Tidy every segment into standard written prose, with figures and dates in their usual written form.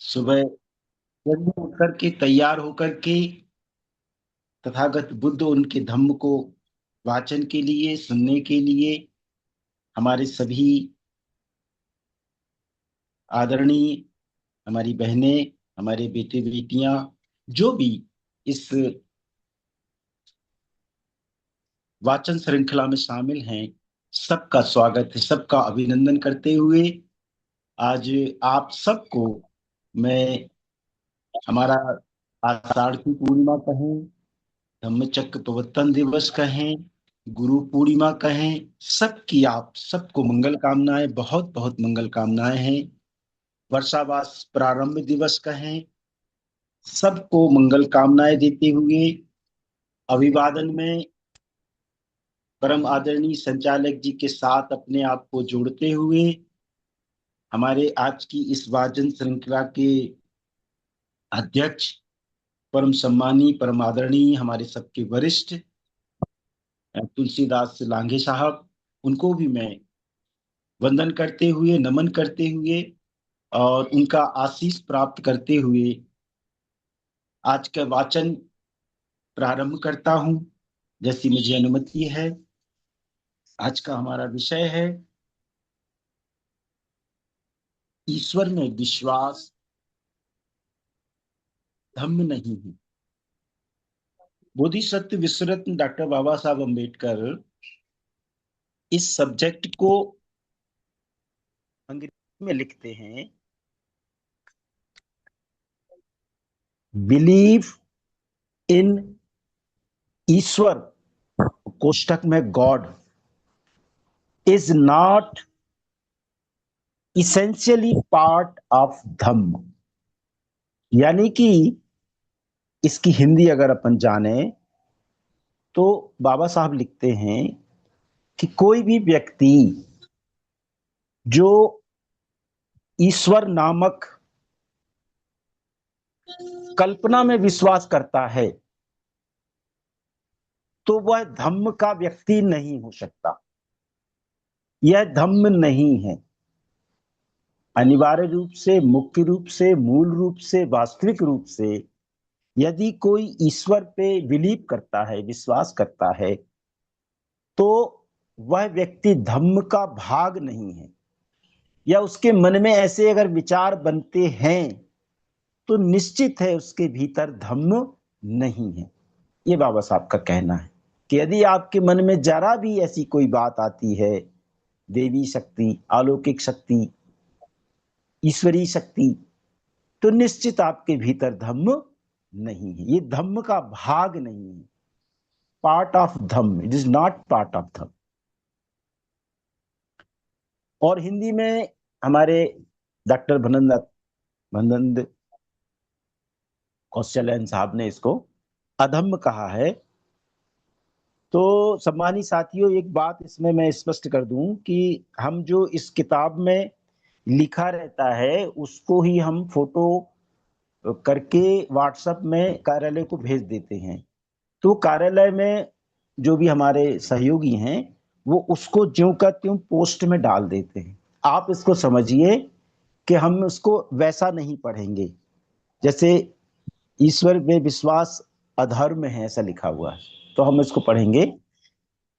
सुबह जल्दी उठ करके तैयार होकर के तथागत बुद्ध उनके धम्म को वाचन के लिए सुनने के लिए हमारे सभी आदरणीय हमारी बहनें, हमारे बेटे बेटियां, जो भी इस वाचन श्रृंखला में शामिल हैं, सबका स्वागत है, सबका अभिनंदन करते हुए आज आप सबको मैं हमारा आषाढ़ की पूर्णिमा कहें, धम्मचक्र प्रवर्तन दिवस कहें, गुरु पूर्णिमा कहें, सबकी आप सबको मंगल कामनाएं, बहुत बहुत मंगल कामनाएं हैं। वर्षावास प्रारंभ दिवस कहें, सबको मंगल कामनाएं देते हुए अभिवादन में परम आदरणीय संचालक जी के साथ अपने आप को जोड़ते हुए हमारे आज की इस वाचन श्रृंखला के अध्यक्ष परम सम्मानी परम आदरणीय हमारे सबके वरिष्ठ तुलसीदास लांघे साहब, उनको भी मैं वंदन करते हुए नमन करते हुए और उनका आशीष प्राप्त करते हुए आज का वाचन प्रारंभ करता हूं, जैसी मुझे अनुमति है। आज का हमारा विषय है ईश्वर में विश्वास धम्म नहीं है। बोधिसत्व विश्वरत्न डॉक्टर बाबा साहब अम्बेडकर इस सब्जेक्ट को अंग्रेजी में लिखते हैं, बिलीव इन ईश्वर कोष्टक में God is not essentially part of Dhamma. यानी कि इसकी हिंदी अगर अपन जाने तो बाबा साहब लिखते हैं कि कोई भी व्यक्ति जो ईश्वर नामक कल्पना में विश्वास करता है तो वह धम्म का व्यक्ति नहीं हो सकता। यह धम्म नहीं है। अनिवार्य रूप से, मुख्य रूप से, मूल रूप से, वास्तविक रूप से यदि कोई ईश्वर पे बिलीव करता है, विश्वास करता है, तो वह व्यक्ति धम्म का भाग नहीं है। या उसके मन में ऐसे अगर विचार बनते हैं तो निश्चित है उसके भीतर धम्म नहीं है। ये बाबा साहब का कहना है कि यदि आपके मन में जरा भी ऐसी कोई बात आती है, देवी शक्ति, अलौकिक शक्ति, ईश्वरीय शक्ति, तो निश्चित आपके भीतर धम्म नहीं है। ये धम्म का भाग नहीं है, part of Dhamma, it is not part of Dhamma. और हिंदी में हमारे डॉक्टर भनंद कौशल्यान साहब ने इसको अधम्म कहा है। तो सम्मानित साथियों, एक बात इसमें मैं स्पष्ट कर दूं कि हम जो इस किताब में लिखा रहता है उसको ही हम फोटो करके व्हाट्सएप में कार्यालय को भेज देते हैं। तो कार्यालय में जो भी हमारे सहयोगी हैं वो उसको ज्यों का त्यों पोस्ट में डाल देते हैं। आप इसको समझिए कि हम उसको वैसा नहीं पढ़ेंगे जैसे ईश्वर में विश्वास अधर्म है ऐसा लिखा हुआ है। तो हम इसको पढ़ेंगे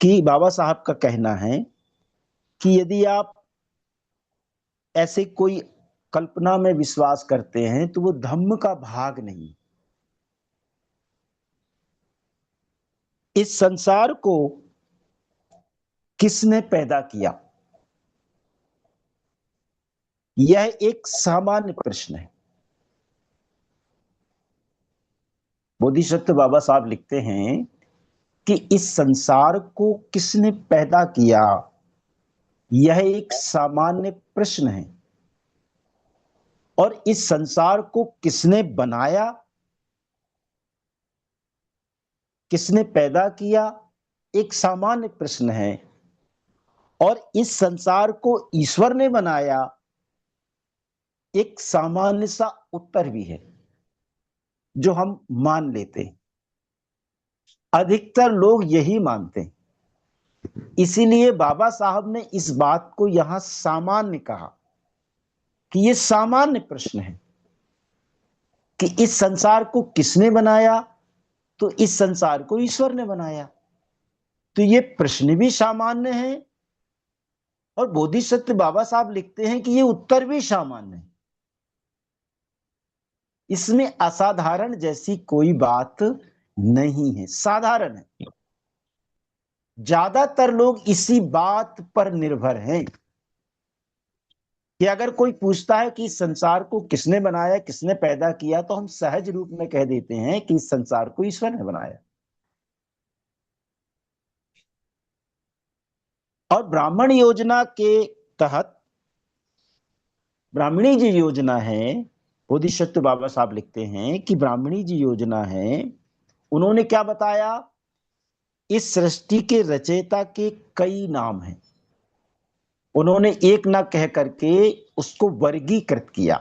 कि बाबा साहब का कहना है कि यदि आप ऐसे कोई कल्पना में विश्वास करते हैं तो वो धम्म का भाग नहीं। इस संसार को किसने पैदा किया, यह एक सामान्य प्रश्न है। बोधिसत्व बाबा साहब लिखते हैं कि इस संसार को किसने पैदा किया, यह एक सामान्य प्रश्न है। और इस संसार को किसने बनाया, किसने पैदा किया, एक सामान्य प्रश्न है। और इस संसार को ईश्वर ने बनाया, एक सामान्य सा उत्तर भी है जो हम मान लेते हैं। अधिकतर लोग यही मानते हैं। इसीलिए बाबा साहब ने इस बात को यहां सामान्य कहा कि यह सामान्य प्रश्न है। कि इस संसार को किसने बनाया, तो इस संसार को ईश्वर ने बनाया। तो ये प्रश्न भी सामान्य है और बोधिसत्व बाबा साहब लिखते हैं कि ये उत्तर भी सामान्य है। इसमें असाधारण जैसी कोई बात नहीं है, साधारण है। ज्यादातर लोग इसी बात पर निर्भर हैं कि अगर कोई पूछता है कि इस संसार को किसने बनाया, किसने पैदा किया, तो हम सहज रूप में कह देते हैं कि इस संसार को ईश्वर ने बनाया। और ब्राह्मण योजना के तहत, ब्राह्मणी जी योजना है, बोधिसत्व बाबा साहब लिखते हैं कि ब्राह्मणी जी योजना है। उन्होंने क्या बताया, इस सृष्टि के रचयिता के कई नाम हैं। उन्होंने एक ना कह करके उसको वर्गीकृत किया।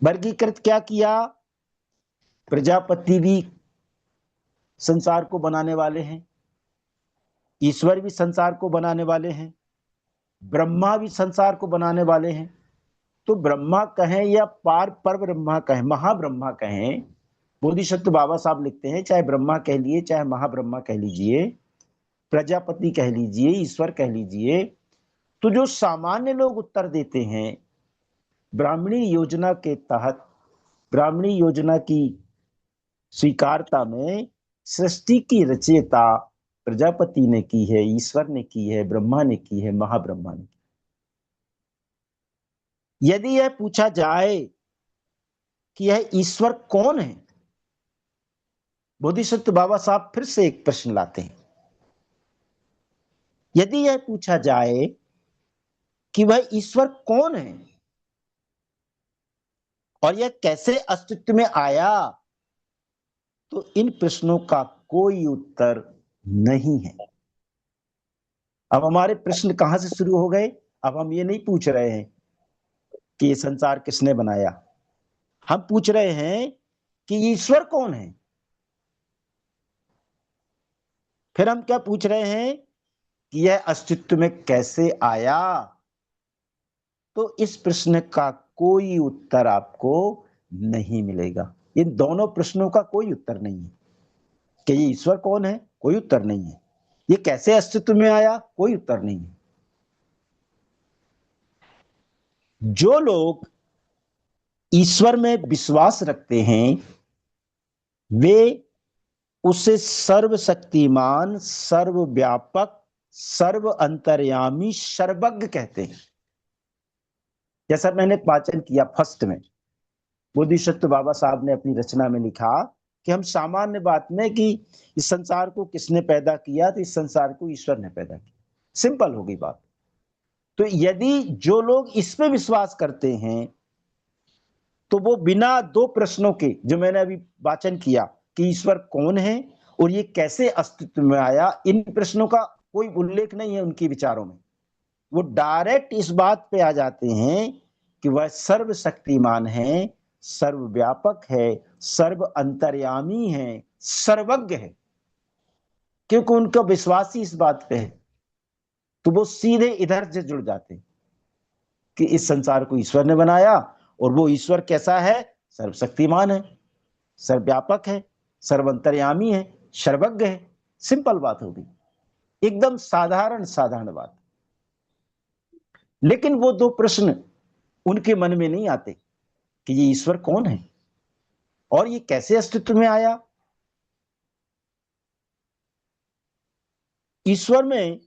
वर्गीकृत क्या किया, प्रजापति भी संसार को बनाने वाले हैं, ईश्वर भी संसार को बनाने वाले हैं, ब्रह्मा भी संसार को बनाने वाले हैं। तो ब्रह्मा कहें या पर ब्रह्मा कहें, महाब्रह्मा कहें, बोधिसत्व बाबा साहब लिखते हैं चाहे ब्रह्मा कह लिए, चाहे महाब्रह्मा कह लीजिए, प्रजापति कह लीजिए, ईश्वर कह लीजिए, तो जो सामान्य लोग उत्तर देते हैं ब्राह्मणी योजना के तहत, ब्राह्मणी योजना की स्वीकारता में सृष्टि की रचयिता प्रजापति ने की है, ईश्वर ने की है, ब्रह्मा ने की है, महाब्रह्मा ने की। यदि यह पूछा जाए कि यह ईश्वर कौन है, बोधिसत्व बाबा साहब फिर से एक प्रश्न लाते हैं। यदि यह पूछा जाए कि वह ईश्वर कौन है और यह कैसे अस्तित्व में आया, तो इन प्रश्नों का कोई उत्तर नहीं है। अब हमारे प्रश्न कहां से शुरू हो गए, अब हम ये नहीं पूछ रहे हैं कि ये संसार किसने बनाया, हम पूछ रहे हैं कि ईश्वर कौन है। फिर हम क्या पूछ रहे हैं कि यह अस्तित्व में कैसे आया। तो इस प्रश्न का कोई उत्तर आपको नहीं मिलेगा। इन दोनों प्रश्नों का कोई उत्तर नहीं है कि ये ईश्वर कौन है, कोई उत्तर नहीं है। ये कैसे अस्तित्व में आया, कोई उत्तर नहीं है। जो लोग ईश्वर में विश्वास रखते हैं वे उसे सर्वशक्तिमान, सर्वव्यापक, सर्व अंतर्यामी, सर्वज्ञ कहते हैं। जैसा मैंने वाचन किया फर्स्ट में, बोधिसत्व बाबा साहब ने अपनी रचना में लिखा कि हम सामान्य बात में कि इस संसार को किसने पैदा किया, तो इस संसार को ईश्वर ने पैदा किया, सिंपल हो गई बात। तो यदि जो लोग इस पे विश्वास करते हैं तो वो बिना दो प्रश्नों के, जो मैंने अभी वाचन किया कि ईश्वर कौन है और ये कैसे अस्तित्व में आया, इन प्रश्नों का कोई उल्लेख नहीं है उनके विचारों में। वो डायरेक्ट इस बात पे आ जाते हैं कि वह सर्वशक्तिमान है, सर्वव्यापक है, सर्व अंतर्यामी है, सर्वज्ञ है, क्योंकि उनका विश्वास ही इस बात पे है। तो वो सीधे इधर से जुड़ जाते हैं कि इस संसार को ईश्वर ने बनाया, और वो ईश्वर कैसा है, सर्वशक्तिमान है, सर्वव्यापक है, सर्वंतर्यामी है, सर्वज्ञ है। सिंपल बात होगी, एकदम साधारण साधारण बात। लेकिन वो दो प्रश्न उनके मन में नहीं आते कि ये ईश्वर कौन है और ये कैसे अस्तित्व में आया। ईश्वर में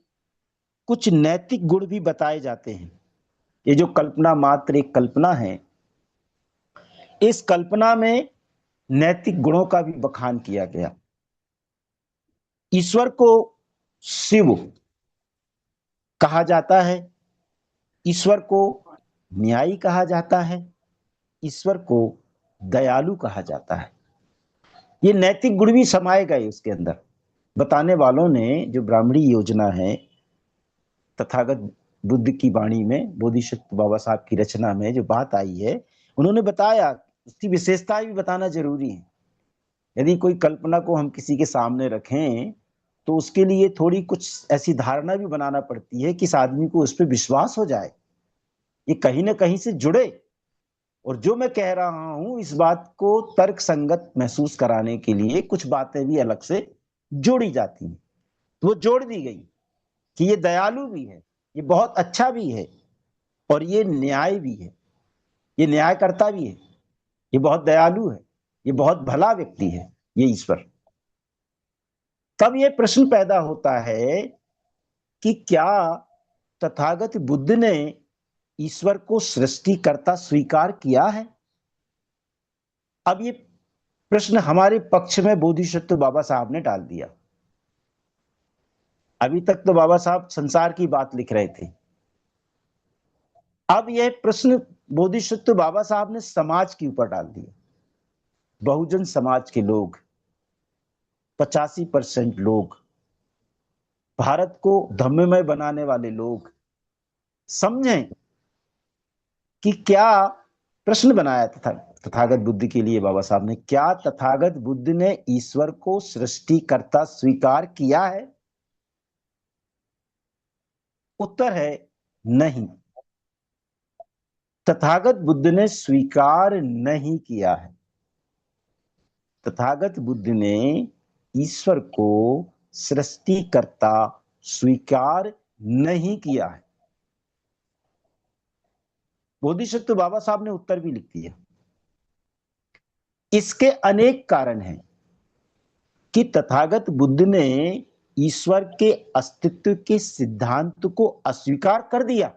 कुछ नैतिक गुण भी बताए जाते हैं। ये जो कल्पना मात्र एक कल्पना है, इस कल्पना में नैतिक गुणों का भी बखान किया गया। ईश्वर को शिव कहा जाता है, ईश्वर को न्यायी कहा जाता है, ईश्वर को दयालु कहा जाता है। ये नैतिक गुण भी समाये गए उसके अंदर। बताने वालों ने, जो ब्राह्मणी योजना है, तथागत बुद्ध की वाणी में, बोधिसत्व बाबा साहब की रचना में जो बात आई है, उन्होंने बताया, उसकी विशेषताएं भी बताना जरूरी है। यदि कोई कल्पना को हम किसी के सामने रखें तो उसके लिए थोड़ी कुछ ऐसी धारणा भी बनाना पड़ती है कि इस आदमी को उस पर विश्वास हो जाए, ये कहीं ना कहीं से जुड़े। और जो मैं कह रहा हूं इस बात को तर्क संगत महसूस कराने के लिए कुछ बातें भी अलग से जोड़ी जाती हैं। तो वो जोड़ दी गई कि ये दयालु भी है, ये बहुत अच्छा भी है, और ये न्याय भी है, ये न्यायकर्ता भी है, ये बहुत दयालु है, ये बहुत भला व्यक्ति है, ये ईश्वर। तब ये प्रश्न पैदा होता है कि क्या तथागत बुद्ध ने ईश्वर को सृष्टिकर्ता स्वीकार किया है? अब ये प्रश्न हमारे पक्ष में बोधिसत्व बाबा साहब ने डाल दिया। अभी तक तो बाबा साहब संसार की बात लिख रहे थे, अब यह प्रश्न बोधिसत्व बाबा साहब ने समाज के ऊपर डाल दिया। बहुजन समाज के लोग, 85% लोग, भारत को धम्ममय बनाने वाले लोग समझें कि क्या प्रश्न बनाया था तथागत बुद्ध के लिए बाबा साहब ने, क्या तथागत बुद्ध ने ईश्वर को सृष्टिकर्ता स्वीकार किया है? उत्तर है नहीं। तथागत बुद्ध ने स्वीकार नहीं किया है। तथागत बुद्ध ने ईश्वर को सृष्टिकर्ता स्वीकार नहीं किया है। बोधिसत्व बाबा साहब ने उत्तर भी लिख दिया। इसके अनेक कारण हैं कि तथागत बुद्ध ने ईश्वर के अस्तित्व के सिद्धांत को अस्वीकार कर दिया।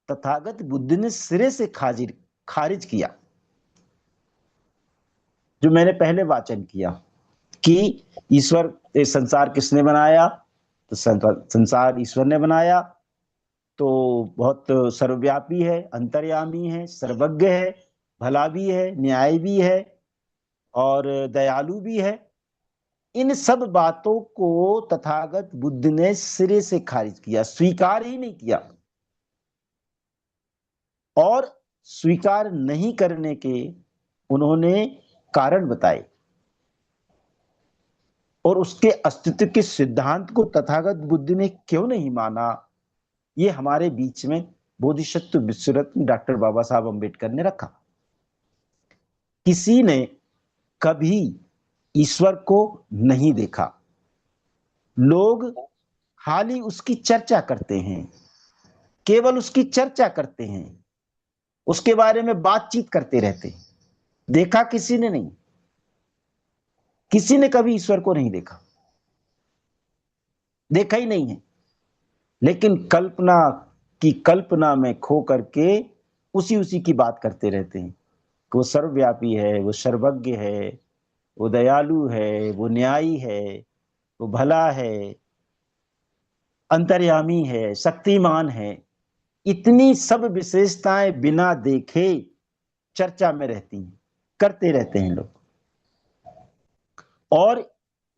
तथागत बुद्ध ने सिरे से खारिज किया, जो मैंने पहले वाचन किया कि ईश्वर संसार किसने बनाया, तो संसार ईश्वर ने बनाया, तो बहुत सर्वव्यापी है, अंतर्यामी है, सर्वज्ञ है, भला भी है, न्याय भी है और दयालु भी है। इन सब बातों को तथागत बुद्ध ने सिरे से खारिज किया, स्वीकार ही नहीं किया। और स्वीकार नहीं करने के उन्होंने कारण बताए, और उसके अस्तित्व के सिद्धांत को तथागत बुद्ध ने क्यों नहीं माना, ये हमारे बीच में बोधिसत्व विश्वरत्न डॉक्टर बाबा साहब अम्बेडकर ने रखा। किसी ने कभी ईश्वर को नहीं देखा, लोग खाली उसकी चर्चा करते हैं, केवल उसकी चर्चा करते हैं, उसके बारे में बातचीत करते रहते हैं, देखा किसी ने नहीं। किसी ने कभी ईश्वर को नहीं देखा, देखा ही नहीं है, लेकिन कल्पना में खो करके उसी उसी की बात करते रहते हैं कि वो सर्वव्यापी है, वो सर्वज्ञ है, वो दयालु है, वो न्यायी है, वो भला है, अंतर्यामी है, शक्तिमान है। इतनी सब विशेषताएं बिना देखे चर्चा में रहती हैं, करते रहते हैं लोग। और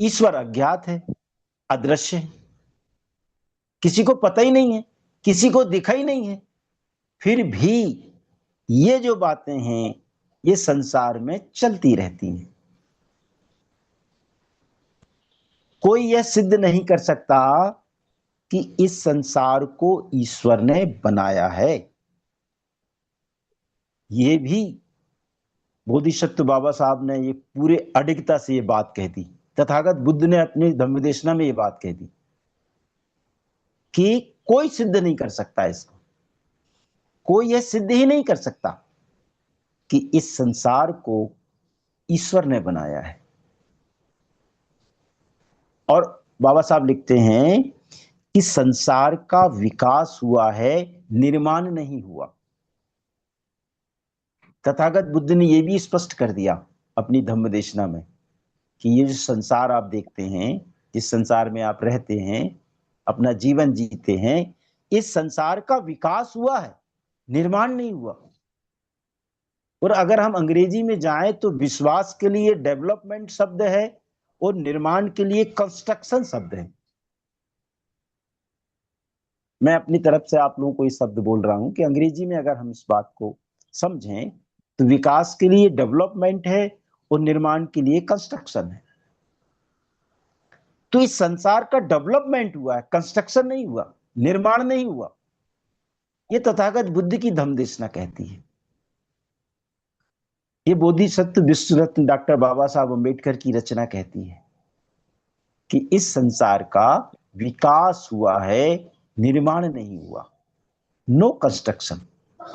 ईश्वर अज्ञात है, अदृश्य है, किसी को पता ही नहीं है, किसी को दिखा ही नहीं है। फिर भी ये जो बातें हैं ये संसार में चलती रहती हैं। कोई यह सिद्ध नहीं कर सकता कि इस संसार को ईश्वर ने बनाया है। ये भी बोधिसत्व बाबा साहब ने ये पूरे अडिगता से ये बात कह दी। तथागत बुद्ध ने अपनी धम्मदेशना में ये बात कह दी कि कोई सिद्ध नहीं कर सकता इसको, कोई यह सिद्ध ही नहीं कर सकता कि इस संसार को ईश्वर ने बनाया है। और बाबा साहब लिखते हैं कि संसार का विकास हुआ है, निर्माण नहीं हुआ। तथागत बुद्ध ने यह भी स्पष्ट कर दिया अपनी धम्मदेशना में कि ये जो संसार आप देखते हैं, जिस संसार में आप रहते हैं, अपना जीवन जीते हैं, इस संसार का विकास हुआ है, निर्माण नहीं हुआ। और अगर हम अंग्रेजी में जाएं तो विश्वास के लिए डेवलपमेंट शब्द है और निर्माण के लिए कंस्ट्रक्शन शब्द है। मैं अपनी तरफ से आप लोगों को ये शब्द बोल रहा हूं कि अंग्रेजी में अगर हम इस बात को समझें तो विकास के लिए डेवलपमेंट है और निर्माण के लिए कंस्ट्रक्शन है। तो इस संसार का डेवलपमेंट हुआ है, कंस्ट्रक्शन नहीं हुआ, निर्माण नहीं हुआ। ये तथागत बुद्ध की धम्मदेशना कहती है। ये बोधिसत्व विश्व रत्न डॉक्टर बाबा साहब अम्बेडकर की रचना कहती है कि इस संसार का विकास हुआ है, निर्माण नहीं हुआ। No construction,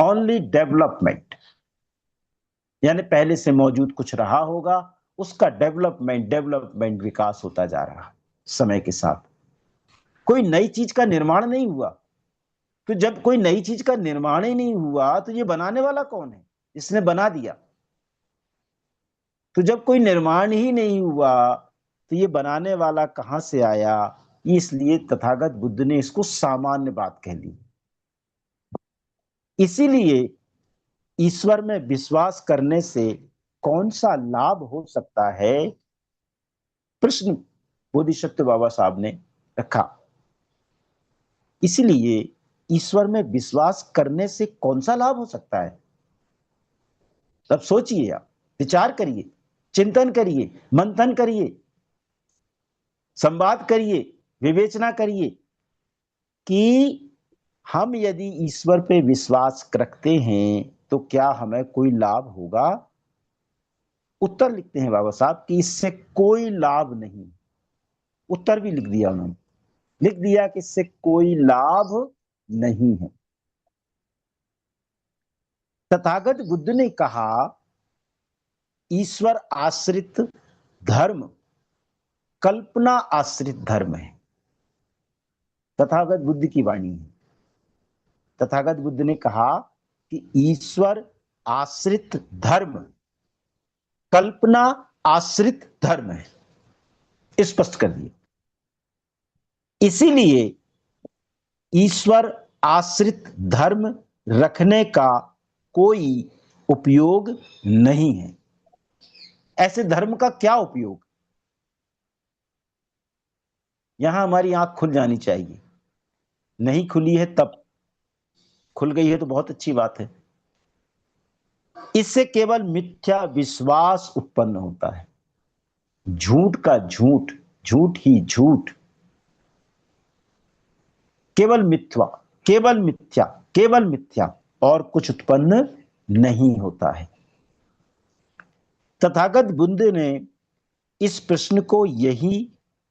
only development. यानी पहले से मौजूद कुछ रहा होगा, उसका डेवलपमेंट डेवलपमेंट विकास होता जा रहा समय के साथ। कोई नई चीज का निर्माण नहीं हुआ। तो जब कोई नई चीज का निर्माण ही नहीं हुआ तो ये बनाने वाला कौन है? इसने बना दिया। तो जब कोई निर्माण ही नहीं हुआ तो ये बनाने वाला कहां से आया? इसलिए तथागत बुद्ध ने इसको सामान्य बात कह दी। इसीलिए ईश्वर में विश्वास करने से कौन सा लाभ हो सकता है, प्रश्न बोधिसत्व बाबा साहब ने रखा। इसलिए ईश्वर में विश्वास करने से कौन सा लाभ हो सकता है? अब सोचिए, आप विचार करिए, चिंतन करिए, मंथन करिए, संवाद करिए, विवेचना करिए कि हम यदि ईश्वर पे विश्वास रखते हैं तो क्या हमें कोई लाभ होगा? उत्तर लिखते हैं बाबा साहब कि इससे कोई लाभ नहीं। उत्तर भी लिख दिया उन्होंने, लिख दिया कि इससे कोई लाभ नहीं है। तथागत बुद्ध ने कहा ईश्वर आश्रित धर्म कल्पना आश्रित धर्म है। तथागत बुद्ध की वाणी है। तथागत बुद्ध ने कहा कि ईश्वर आश्रित धर्म कल्पना आश्रित धर्म है। स्पष्ट कर दिया। इसीलिए ईश्वर आश्रित धर्म रखने का कोई उपयोग नहीं है। ऐसे धर्म का क्या उपयोग? यहां हमारी आंख खुल जानी चाहिए। नहीं खुली है तब, खुल गई है तो बहुत अच्छी बात है। इससे केवल मिथ्या विश्वास उत्पन्न होता है। झूठ का झूठ, झूठ ही झूठ, केवल मिथ्या, केवल मिथ्या, केवल मिथ्या, और कुछ उत्पन्न नहीं होता है। तथागत बुद्ध ने इस प्रश्न को यही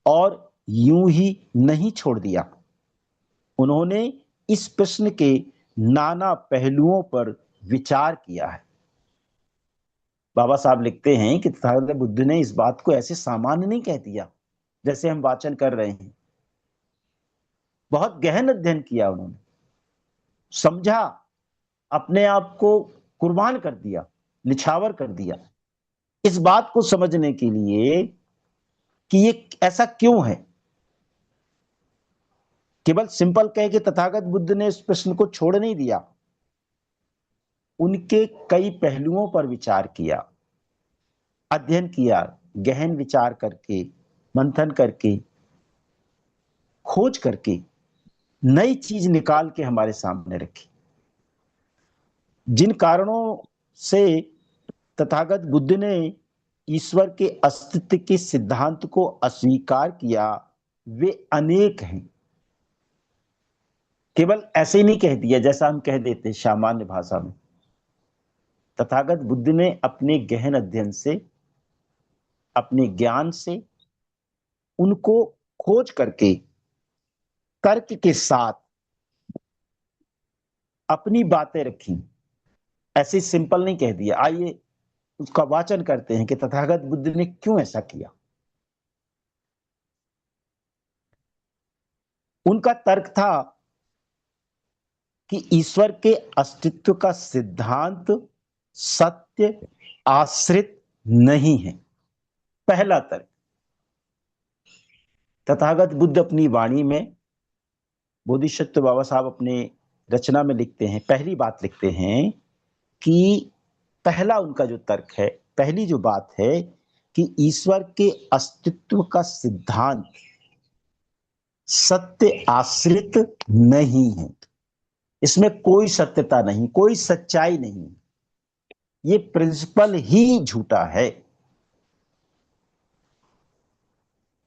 और यूं ही नहीं छोड़ दिया। उन्होंने इस प्रश्न के नाना पहलुओं पर विचार किया है। बाबा साहब लिखते हैं कि तथागत बुद्ध ने इस बात को ऐसे सामान्य नहीं कह दिया जैसे हम वाचन कर रहे हैं। बहुत गहन अध्ययन किया उन्होंने, समझा, अपने आप को कुर्बान कर दिया, निछावर कर दिया इस बात को समझने के लिए कि ये ऐसा क्यों है। केवल सिंपल कह के तथागत बुद्ध ने इस प्रश्न को छोड़ नहीं दिया। उनके कई पहलुओं पर विचार किया, अध्ययन किया, गहन विचार करके, मंथन करके, खोज करके नई चीज निकाल के हमारे सामने रखी। जिन कारणों से तथागत बुद्ध ने ईश्वर के अस्तित्व के सिद्धांत को अस्वीकार किया वे अनेक हैं। केवल ऐसे ही नहीं कह दिया जैसा हम कह देते सामान्य भाषा में। तथागत बुद्ध ने अपने गहन अध्ययन से, अपने ज्ञान से उनको खोज करके तर्क के साथ अपनी बातें रखी। ऐसे सिंपल नहीं कह दिया। आइए उसका वाचन करते हैं कि तथागत बुद्ध ने क्यों ऐसा किया। उनका तर्क था कि ईश्वर के अस्तित्व का सिद्धांत सत्य आश्रित नहीं है। पहला तर्क। तथागत बुद्ध अपनी वाणी में, बोधिसत्व बाबा साहब अपने रचना में लिखते हैं, पहली बात लिखते हैं कि पहला उनका जो तर्क है, पहली जो बात है कि ईश्वर के अस्तित्व का सिद्धांत सत्य आश्रित नहीं है। इसमें कोई सत्यता नहीं, कोई सच्चाई नहीं। ये प्रिंसिपल ही झूठा है।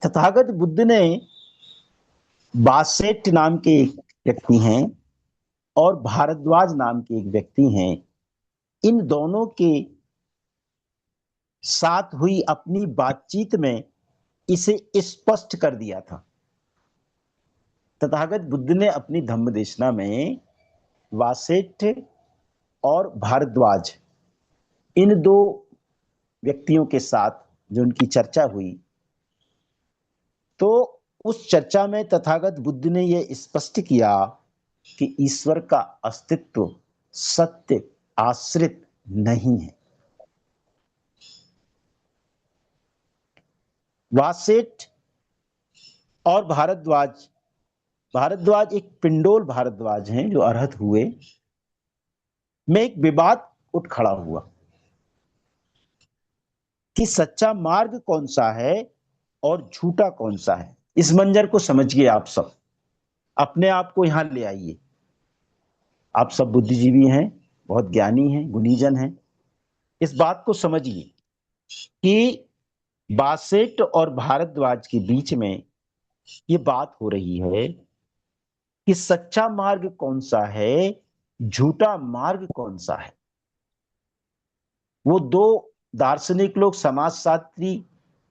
तथागत बुद्ध ने बासेट नाम के एक व्यक्ति हैं और भारद्वाज नाम के एक व्यक्ति हैं, इन दोनों के साथ हुई अपनी बातचीत में इसे स्पष्ट कर दिया था। तथागत बुद्ध ने अपनी धम्म देशना में वासेठ और भारद्वाज, इन दो व्यक्तियों के साथ जो उनकी चर्चा हुई, तो उस चर्चा में तथागत बुद्ध ने यह स्पष्ट किया कि ईश्वर का अस्तित्व सत्य आश्रित नहीं है। वासेठ और भारद्वाज, भारद्वाज एक पिंडोल भारद्वाज हैं जो अरहत हुए, में एक विवाद उठ खड़ा हुआ कि सच्चा मार्ग कौन सा है और झूठा कौन सा है। इस मंजर को समझिए, आप सब अपने आप को यहां ले आइए। आप सब बुद्धिजीवी हैं, बहुत ज्ञानी हैं, गुणीजन हैं। इस बात को समझिए कि बासेट और भारद्वाज के बीच में ये बात हो रही है कि सच्चा मार्ग कौन सा है, झूठा मार्ग कौन सा है। वो दो दार्शनिक लोग, समाजशास्त्री,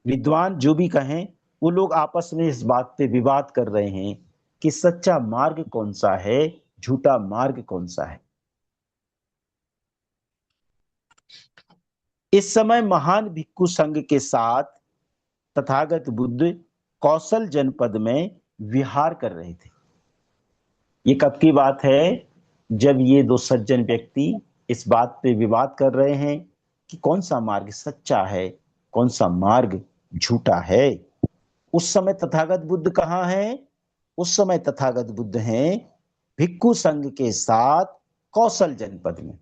विद्वान जो भी कहें, वो लोग आपस में इस बात पे विवाद कर रहे हैं कि सच्चा मार्ग कौन सा है, झूठा मार्ग कौन सा है। इस समय महान भिक्षु संघ के साथ तथागत बुद्ध कौशल जनपद में विहार कर रहे थे। ये कब की बात है? जब ये दो सज्जन व्यक्ति इस बात पे विवाद कर रहे हैं कि कौन सा मार्ग सच्चा है, कौन सा मार्ग झूठा है। उस समय तथागत बुद्ध कहाँ हैं? उस समय तथागत बुद्ध हैं भिक्षु संघ के साथ कौशल जनपद में।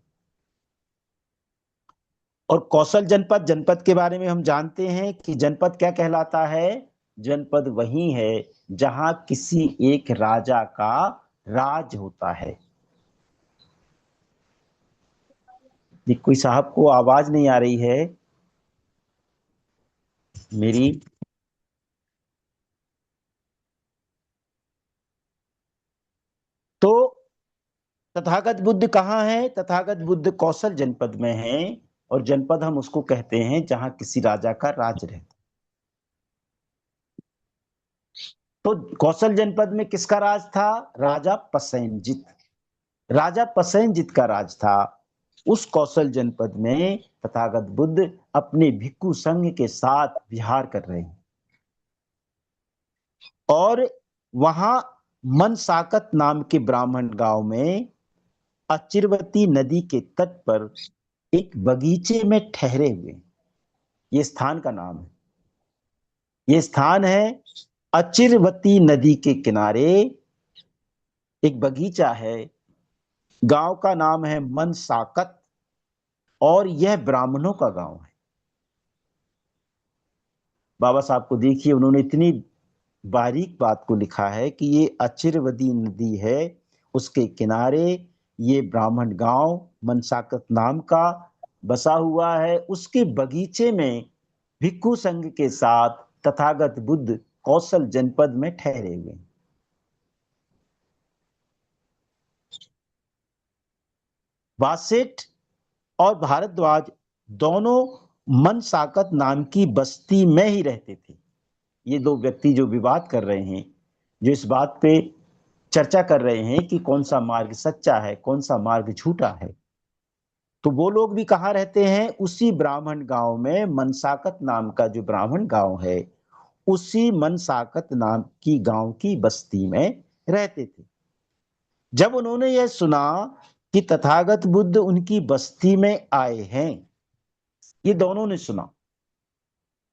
और कौशल जनपद, जनपद के बारे में हम जानते हैं कि जनपद क्या कहलाता है? जनपद वही है जहां किसी एक राजा का राज होता है। ये कोई साहब को आवाज नहीं आ रही है मेरी? तो तथागत बुद्ध कहाँ है? तथागत बुद्ध कौशल जनपद में है। और जनपद हम उसको कहते हैं जहां किसी राजा का राज रहता। तो कौशल जनपद में किसका राज था? राजा पसैनजित, राजा पसैनजित का राज था। उस कौशल जनपद में तथागत बुद्ध अपने भिक्षु संघ के साथ विहार कर रहे हैं। और वहां मनसाकत नाम के ब्राह्मण गांव में अचिरवती नदी के तट पर एक बगीचे में ठहरे हुए। ये स्थान का नाम है, ये स्थान है अचिरवती नदी के किनारे एक बगीचा है। गांव का नाम है मनसाकत और यह ब्राह्मणों का गांव है। बाबा साहब को देखिए, उन्होंने इतनी बारीक बात को लिखा है कि ये अचिरवती नदी है, उसके किनारे ये ब्राह्मण गांव मनसाकत नाम का बसा हुआ है। उसके बगीचे में भिक्षु संघ के साथ तथागत बुद्ध कौशल जनपद में ठहरे हुए। वासेठ और भारद्वाज दोनों मनसाकत नाम की बस्ती में ही रहते थे। ये दो व्यक्ति जो विवाद कर रहे हैं, जो इस बात पे चर्चा कर रहे हैं कि कौन सा मार्ग सच्चा है, कौन सा मार्ग झूठा है, तो वो लोग भी कहाँ रहते हैं? उसी ब्राह्मण गांव में, मनसाकत नाम का जो ब्राह्मण गांव है, उसी मनसाकत नाम की गांव की बस्ती में रहते थे। जब उन्होंने यह सुना कि तथागत बुद्ध उनकी बस्ती में आए हैं, ये दोनों ने सुना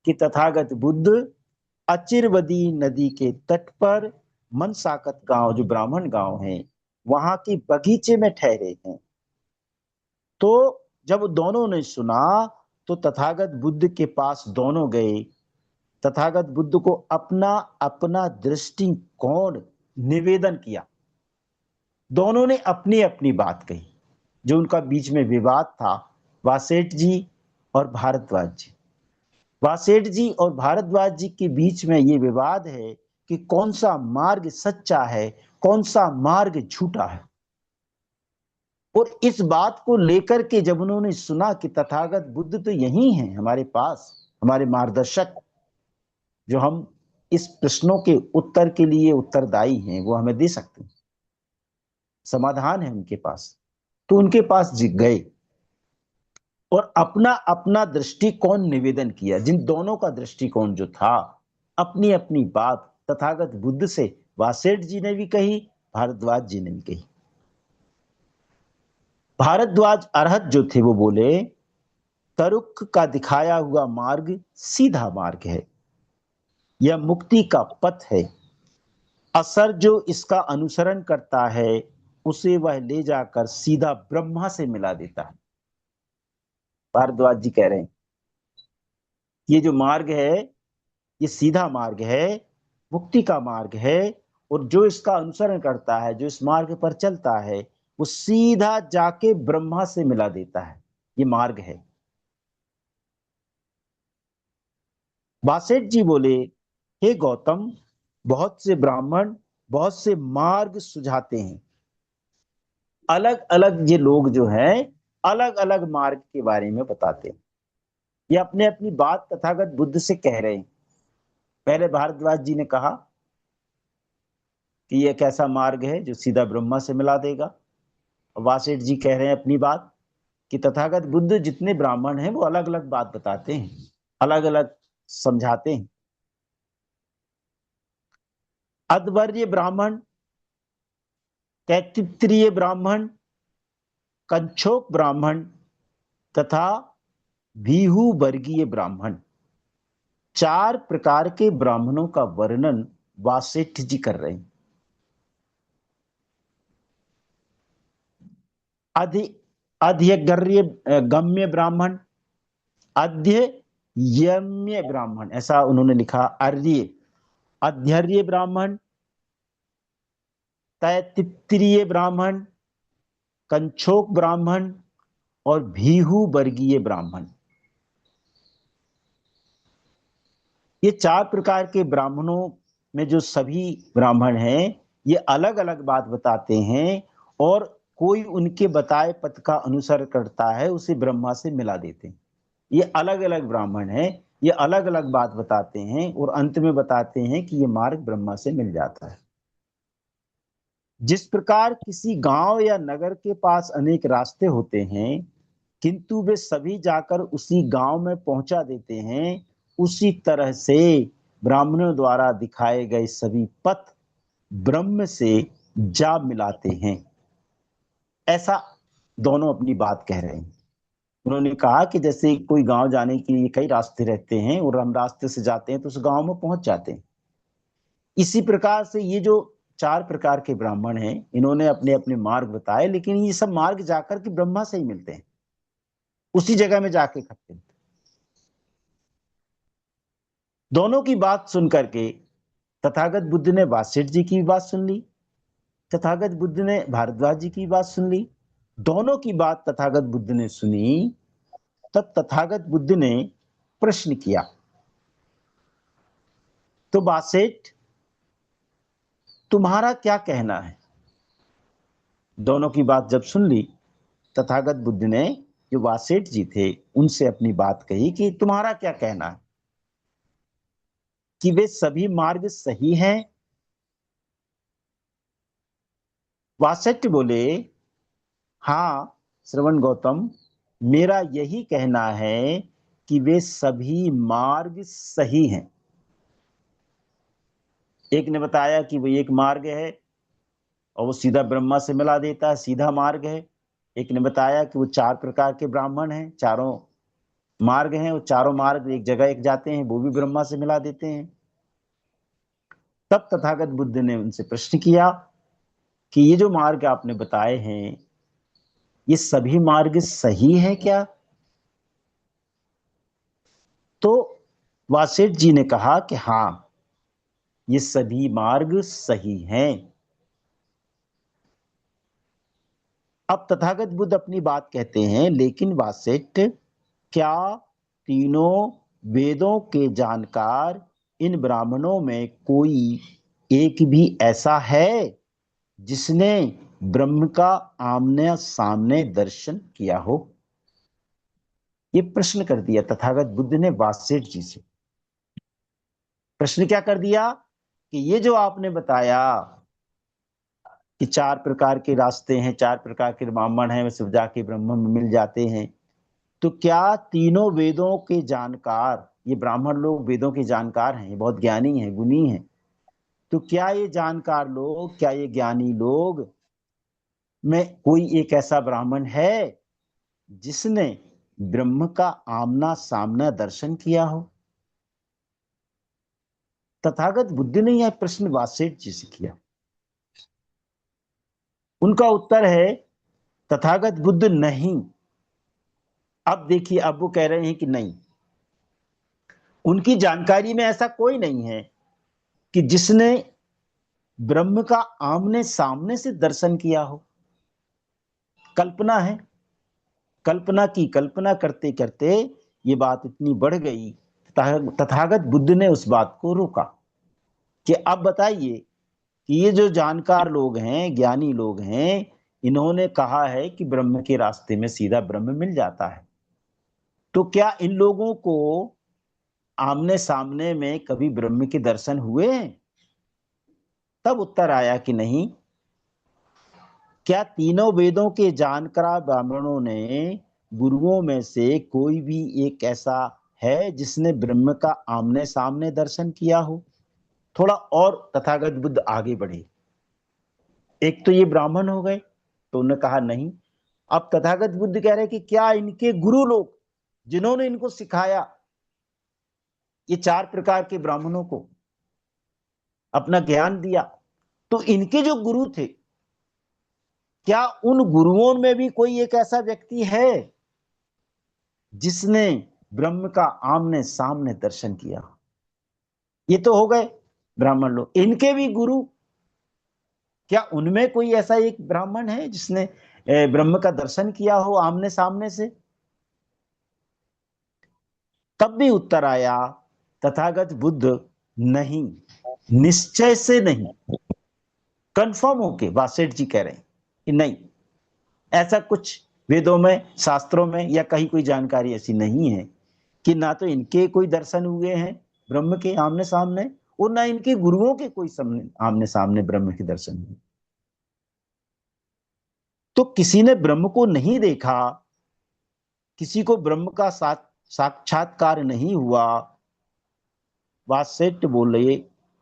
कि तथागत बुद्ध अचिरवदी नदी के तट पर मनसाकत गांव जो ब्राह्मण गांव है, वहां की बगीचे में ठहरे हैं। तो जब दोनों ने सुना तो तथागत बुद्ध के पास दोनों गए। तथागत बुद्ध को अपना अपना दृष्टिकोण निवेदन किया। दोनों ने अपनी अपनी बात कही। जो उनका बीच में विवाद था, वासेठ जी और भारद्वाज जी, वासेठ जी और भारद्वाज जी के बीच में ये विवाद है कि कौन सा मार्ग सच्चा है, कौन सा मार्ग झूठा है। और इस बात को लेकर के जब उन्होंने सुना कि तथागत बुद्ध तो यही हैं हमारे पास, हमारे मार्गदर्शक, जो हम इस प्रश्नों के उत्तर के लिए उत्तरदायी हैं, वो हमें दे सकते हैं, समाधान है उनके पास, तो उनके पास गए और अपना अपना दृष्टिकोण निवेदन किया। जिन दोनों का दृष्टिकोण जो था, अपनी अपनी बात तथागत बुद्ध से वासेठ जी ने भी कही, भारद्वाज जी ने भी कही। भारद्वाज अरहत जो थे वो बोले, तरुक का दिखाया हुआ मार्ग सीधा मार्ग है, यह मुक्ति का पथ है। असर जो इसका अनुसरण करता है उसे वह ले जाकर सीधा ब्रह्मा से मिला देता है। भारद्वाज जी कह रहे हैं ये जो मार्ग है ये सीधा मार्ग है, मुक्ति का मार्ग है, और जो इसका अनुसरण करता है, जो इस मार्ग पर चलता है, वो सीधा जाके ब्रह्मा से मिला देता है। ये मार्ग है। वासेठ जी बोले, हे गौतम, बहुत से ब्राह्मण बहुत से मार्ग सुझाते हैं, अलग अलग ये लोग जो हैं अलग अलग मार्ग के बारे में बताते हैं। ये अपने अपनी बात तथागत बुद्ध से कह रहे हैं। पहले भारद्वाज जी ने कहा कि यह कैसा मार्ग है जो सीधा ब्रह्मा से मिला देगा। वासेठ जी कह रहे हैं अपनी बात कि तथागत बुद्ध जितने ब्राह्मण हैं वो अलग अलग बात बताते हैं, अलग अलग समझाते हैं। अद्वर्य ब्राह्मण, तैत्तिरीय ब्राह्मण, कंछोक ब्राह्मण तथा भीहू वर्गीय ब्राह्मण, चार प्रकार के ब्राह्मणों का वर्णन वासेठ जी कर रहे हैं। अध्यगर्य गम्य ब्राह्मण, अध्य यम्य ब्राह्मण, ऐसा उन्होंने लिखा, अर्य अध्यर्य ब्राह्मण, तैत्तिरीय ब्राह्मण, कंछोक ब्राह्मण और भीहू वर्गीय ब्राह्मण। ये चार प्रकार के ब्राह्मणों में जो सभी ब्राह्मण हैं ये अलग अलग बात बताते हैं, और कोई उनके बताए पथ का अनुसरण करता है उसे ब्रह्मा से मिला देते हैं। ये अलग अलग ब्राह्मण हैं, ये अलग अलग बात बताते हैं और अंत में बताते हैं कि ये मार्ग ब्रह्मा से मिल जाता है। जिस प्रकार किसी गांव या नगर के पास अनेक रास्ते होते हैं किंतु वे सभी जाकर उसी गांव में पहुंचा देते हैं, उसी तरह से ब्राह्मणों द्वारा दिखाए गए सभी पथ ब्रह्म से जा मिलाते हैं। ऐसा दोनों अपनी बात कह रहे हैं। उन्होंने कहा कि जैसे कोई गांव जाने के लिए कई रास्ते रहते हैं और हम रास्ते से जाते हैं तो उस गांव में पहुंच जाते हैं, इसी प्रकार से ये जो चार प्रकार के ब्राह्मण हैं इन्होंने अपने अपने मार्ग बताए, लेकिन ये सब मार्ग जाकर के ब्रह्मा से ही मिलते हैं, उसी जगह में जाके इकट्ठे। दोनों की बात सुन करके तथागत बुद्ध ने वासेठ जी की बात सुन ली, तथागत बुद्ध ने भारद्वाज जी की बात सुन ली। दोनों की बात तथागत बुद्ध ने सुनी। तब तथागत बुद्ध ने प्रश्न किया, तो वासेठ तुम्हारा क्या कहना है? दोनों की बात जब सुन ली, तथागत बुद्ध ने जो वासेठ जी थे उनसे अपनी बात कही कि तुम्हारा क्या कहना है, कि वे सभी मार्ग सही हैं? वासेठ बोले, हाँ श्रवण गौतम, मेरा यही कहना है कि वे सभी मार्ग सही हैं। एक ने बताया कि वो एक मार्ग है और वो सीधा ब्रह्मा से मिला देता है, सीधा मार्ग है। एक ने बताया कि वो चार प्रकार के ब्राह्मण हैं, चारों मार्ग हैं, वो चारों मार्ग एक जगह एक जाते हैं, वो भी ब्रह्मा से मिला देते हैं। तब तथागत बुद्ध ने उनसे प्रश्न किया कि ये जो मार्ग आपने बताए हैं ये सभी मार्ग सही है क्या? तो वासेठ जी ने कहा कि हाँ, ये सभी मार्ग सही हैं। अब तथागत बुद्ध अपनी बात कहते हैं, लेकिन वासेठ, क्या तीनों वेदों के जानकार इन ब्राह्मणों में कोई एक भी ऐसा है जिसने ब्रह्म का आमने सामने दर्शन किया हो? ये प्रश्न कर दिया तथागत बुद्ध ने वासेठ जी से। प्रश्न क्या कर दिया कि ये जो आपने बताया कि चार प्रकार के रास्ते हैं, चार प्रकार के ब्राह्मण हैं, वे सब जाके ब्रह्म में मिल जाते हैं, तो क्या तीनों वेदों के जानकार ये ब्राह्मण लोग वेदों के जानकार हैं, बहुत ज्ञानी हैं, गुणी हैं, तो क्या ये जानकार लोग, क्या ये ज्ञानी लोग में कोई एक ऐसा ब्राह्मण है जिसने ब्रह्म का आमना सामना दर्शन किया हो? तथागत बुद्ध ने यह प्रश्न वासेठ जी से किया। उनका उत्तर है तथागत बुद्ध नहीं। अब देखिए, अब वो कह रहे हैं कि नहीं, उनकी जानकारी में ऐसा कोई नहीं है कि जिसने ब्रह्म का आमने सामने से दर्शन किया हो। कल्पना है, कल्पना की कल्पना करते करते ये बात इतनी बढ़ गई, तथागत बुद्ध ने उस बात को रोका कि अब बताइए कि ये जो जानकार लोग हैं, ज्ञानी लोग हैं, इन्होंने कहा है कि ब्रह्म के रास्ते में सीधा ब्रह्म मिल जाता है, तो क्या इन लोगों को आमने सामने में कभी ब्रह्म के दर्शन हुए हैं? तब उत्तर आया कि नहीं। क्या तीनों वेदों के जानकार ब्राह्मणों ने गुरुओं में से कोई भी एक ऐसा है जिसने ब्रह्म का आमने सामने दर्शन किया हो? थोड़ा और तथागत बुद्ध आगे बढ़े। एक तो ये ब्राह्मण हो गए, तो उन्होंने कहा नहीं। अब तथागत बुद्ध कह रहे कि क्या इनके गुरु लोग जिन्होंने इनको सिखाया, ये चार प्रकार के ब्राह्मणों को अपना ज्ञान दिया, तो इनके जो गुरु थे, क्या उन गुरुओं में भी कोई एक ऐसा व्यक्ति है जिसने ब्रह्म का आमने सामने दर्शन किया? ये तो हो गए ब्राह्मण लोग। इनके भी गुरु, क्या उनमें कोई ऐसा एक ब्राह्मण है जिसने ब्रह्म का दर्शन किया हो आमने सामने से? तब भी उत्तर आया तथागत बुद्ध नहीं, निश्चय से नहीं। कंफर्म होके वासेठ जी कह रहे हैं कि नहीं, ऐसा कुछ वेदों में, शास्त्रों में या कहीं कोई जानकारी ऐसी नहीं है कि ना तो इनके कोई दर्शन हुए हैं ब्रह्म के आमने सामने, और ना इनके गुरुओं के कोई आमने सामने ब्रह्म के दर्शन हुए। तो किसी ने ब्रह्म को नहीं देखा, किसी को ब्रह्म का साक्षात्कार नहीं हुआ। वासेठ बोले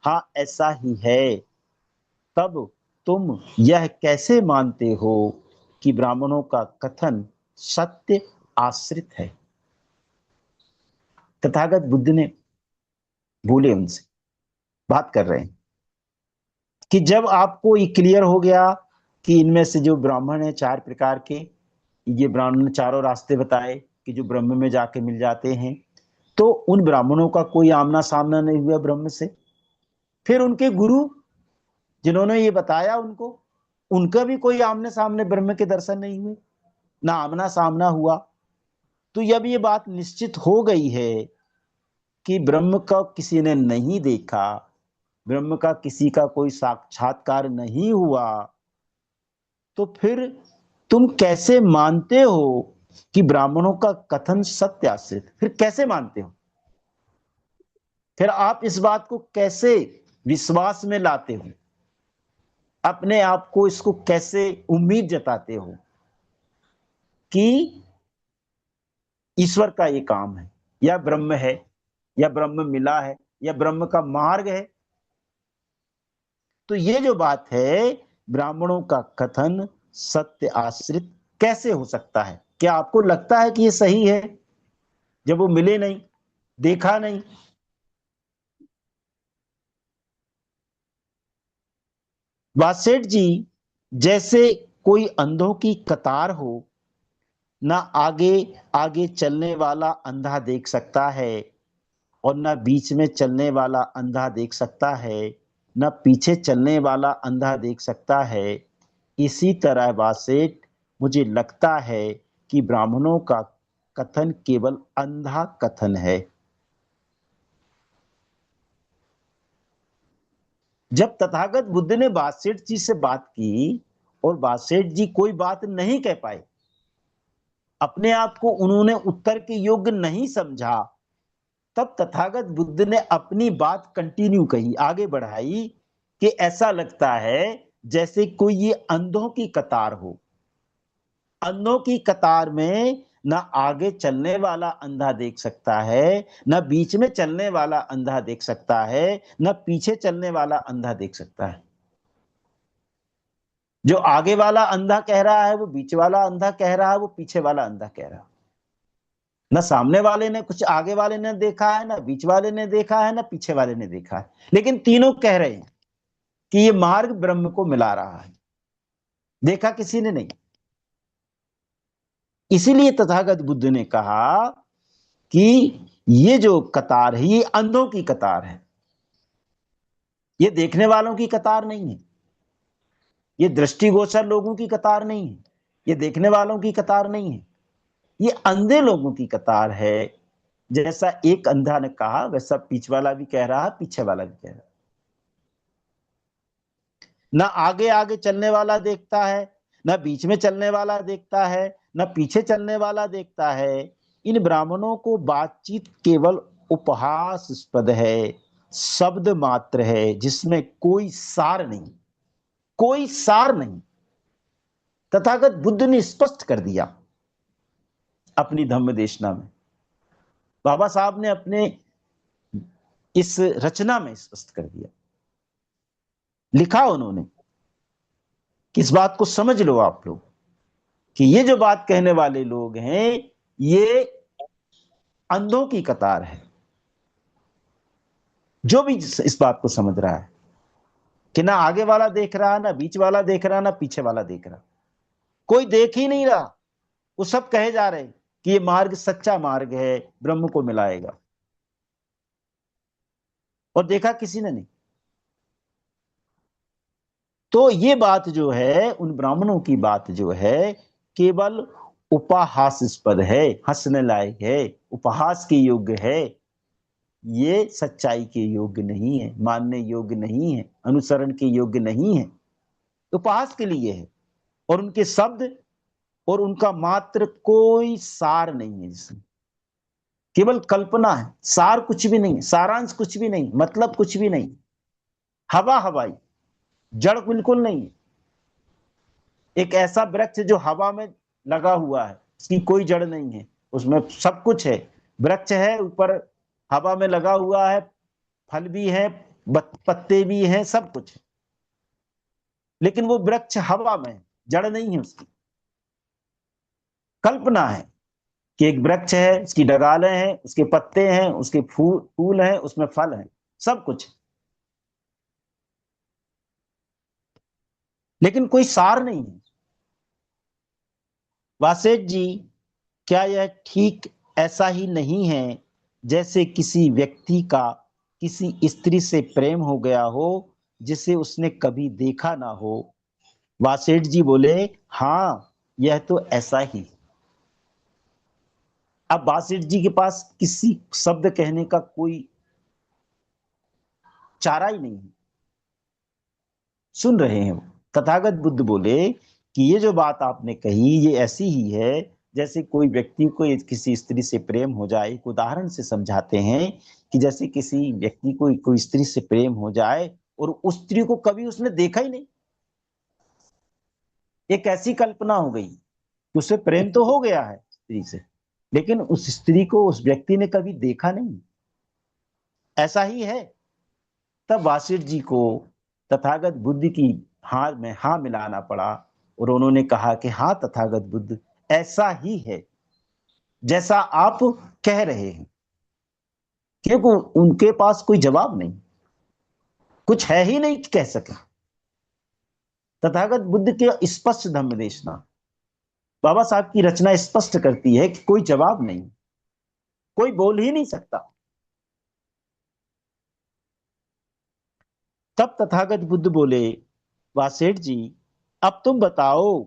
हाँ ऐसा ही है। तब तुम यह कैसे मानते हो कि ब्राह्मणों का कथन सत्य आश्रित है? तथागत बुद्ध ने बोले, उनसे बात कर रहे हैं कि जब आपको ये क्लियर हो गया कि इनमें से जो ब्राह्मण है चार प्रकार के, ये ब्राह्मण चारों रास्ते बताए कि जो ब्रह्म में जाके मिल जाते हैं, तो उन ब्राह्मणों का कोई आमना सामना नहीं हुआ ब्रह्म से। फिर उनके गुरु जिन्होंने ये बताया उनको, उनका भी कोई आमने सामने ब्रह्म के दर्शन नहीं हुए, ना आमना सामना हुआ। तो जब ये बात निश्चित हो गई है कि ब्रह्म का किसी ने नहीं देखा, ब्रह्म का किसी का कोई साक्षात्कार नहीं हुआ, तो फिर तुम कैसे मानते हो कि ब्राह्मणों का कथन सत्य आश्रित? फिर कैसे मानते हो? फिर आप इस बात को कैसे विश्वास में लाते हो? अपने आप को इसको कैसे उम्मीद जताते हो कि ईश्वर का ये काम है, या ब्रह्म है, या ब्रह्म मिला है, या ब्रह्म का मार्ग है? तो ये जो बात है, ब्राह्मणों का कथन सत्य आश्रित कैसे हो सकता है? क्या आपको लगता है कि ये सही है जब वो मिले नहीं, देखा नहीं? वासेठ जी जैसे कोई अंधों की कतार हो, ना आगे आगे चलने वाला अंधा देख सकता है, और ना बीच में चलने वाला अंधा देख सकता है, ना पीछे चलने वाला अंधा देख सकता है, इसी तरह वासेठ मुझे लगता है कि ब्राह्मणों का कथन केवल अंधा कथन है। जब तथागत बुद्ध ने वासेठ जी से बात की, और वासेठ जी कोई बात नहीं कह पाए, अपने आप को उन्होंने उत्तर के योग्य नहीं समझा। तब तथागत बुद्ध ने अपनी बात कंटिन्यू कही, आगे बढ़ाई कि ऐसा लगता है जैसे कोई ये अंधों की कतार हो। अंधों की कतार में ना आगे चलने वाला अंधा देख सकता है, ना बीच में चलने वाला अंधा देख सकता है, ना पीछे चलने वाला अंधा देख सकता है। जो आगे वाला अंधा कह रहा है वो बीच वाला अंधा कह रहा है, वो पीछे वाला अंधा कह रहा है। ना सामने वाले ने कुछ आगे वाले ने देखा है, ना बीच वाले ने देखा है, ना पीछे वाले ने देखा है, लेकिन तीनों कह रहे हैं कि ये मार्ग ब्रह्म को मिला रहा है। देखा किसी ने नहीं। इसीलिए तथागत बुद्ध ने कहा कि ये जो कतार है ये अंधों की कतार है, ये देखने वालों की कतार नहीं है, ये दृष्टिगोचर लोगों की कतार नहीं है, ये देखने वालों की कतार नहीं है, ये अंधे लोगों की कतार है। जैसा एक अंधा ने कहा वैसा बीच वाला भी कह रहा है, पीछे वाला भी कह रहा है। ना आगे आगे चलने वाला देखता है, ना बीच में चलने वाला देखता है, ना पीछे चलने वाला देखता है। इन ब्राह्मणों को बातचीत केवल उपहासास्पद है, शब्द मात्र है, जिसमें कोई सार नहीं, कोई सार नहीं। तथागत बुद्ध ने स्पष्ट कर दिया अपनी धम्म देशना में। बाबा साहब ने अपने इस रचना में स्पष्ट कर दिया, लिखा उन्होंने कि इस बात को समझ लो आप लोग कि ये जो बात कहने वाले लोग हैं ये अंधों की कतार है। जो भी इस बात को समझ रहा है कि ना आगे वाला देख रहा, ना बीच वाला देख रहा, ना पीछे वाला देख रहा, कोई देख ही नहीं रहा, वो सब कहे जा रहे कि ये मार्ग सच्चा मार्ग है, ब्रह्म को मिलाएगा, और देखा किसी ने नहीं। तो ये बात जो है उन ब्राह्मणों की बात जो है केवल उपहासास्पद है, हंसने लायक है, उपहास के योग्य है, ये सच्चाई के योग्य नहीं है, मानने योग्य नहीं है, अनुसरण के योग्य नहीं है, उपहास के लिए है। और उनके शब्द और उनका मात्र कोई सार नहीं है, जिसमें केवल कल्पना है, सार कुछ भी नहीं, सारांश कुछ भी नहीं, मतलब कुछ भी नहीं, हवा हवाई, जड़ बिल्कुल नहीं है। एक ऐसा वृक्ष जो हवा में लगा हुआ है, उसकी कोई जड़ नहीं है, उसमें सब कुछ है, वृक्ष है, ऊपर हवा में लगा हुआ है, फल भी है, पत्ते भी हैं, सब कुछ है, लेकिन वो वृक्ष हवा में है, जड़ नहीं है उसकी। कल्पना है कि एक वृक्ष है, उसकी डगालें हैं, उसके पत्ते हैं, उसके फूल फूल हैं, उसमें फल हैं, सब कुछ, लेकिन कोई सार नहीं है। वासेठ जी, क्या यह ठीक ऐसा ही नहीं है जैसे किसी व्यक्ति का किसी स्त्री से प्रेम हो गया हो जिसे उसने कभी देखा ना हो? वासेठ जी बोले, हाँ, यह तो ऐसा ही। अब वासेठ जी के पास किसी शब्द कहने का कोई चारा ही नहीं है, सुन रहे हैं वो। तथागत बुद्ध बोले कि ये जो बात आपने कही ये ऐसी ही है जैसे कोई व्यक्ति को किसी स्त्री से प्रेम हो जाए। एक उदाहरण से समझाते हैं कि जैसे किसी व्यक्ति को कोई स्त्री से प्रेम हो जाए और उस स्त्री को कभी उसने देखा ही नहीं, एक ऐसी कल्पना हो गई कि उसे प्रेम तो हो गया है स्त्री से, लेकिन उस स्त्री को उस व्यक्ति ने कभी देखा नहीं, ऐसा ही है। तब वासिष्ठ जी को तथागत बुद्ध की हार में हाँ मिलाना पड़ा और उन्होंने कहा कि हाँ तथागत बुद्ध, ऐसा ही है जैसा आप कह रहे हैं, क्योंकि उनके पास कोई जवाब नहीं, कुछ है ही नहीं कि कह सके। तथागत बुद्ध के स्पष्ट धम्म देशना, बाबा साहब की रचना स्पष्ट करती है कि कोई जवाब नहीं, कोई बोल ही नहीं सकता। तब तथागत बुद्ध बोले, वासेठ जी, अब तुम बताओ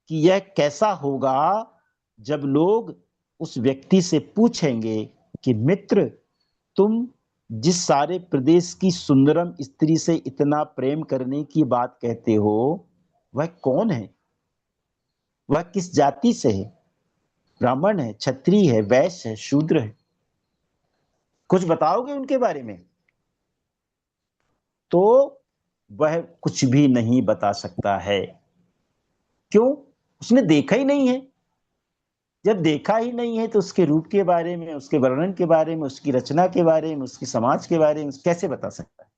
कि यह कैसा होगा जब लोग उस व्यक्ति से पूछेंगे कि मित्र, तुम जिस सारे प्रदेश की सुंदरम स्त्री से इतना प्रेम करने की बात कहते हो, वह कौन है, वह किस जाति से है, ब्राह्मण है, क्षत्रिय है, वैश्य है, शूद्र है? कुछ बताओगे उनके बारे में? तो वह कुछ भी नहीं बता सकता है। क्यों? उसने देखा ही नहीं है। जब देखा ही नहीं है तो उसके रूप के बारे में, उसके वर्णन के बारे में, उसकी रचना के बारे में, उसकी समाज के बारे में कैसे बता सकता है?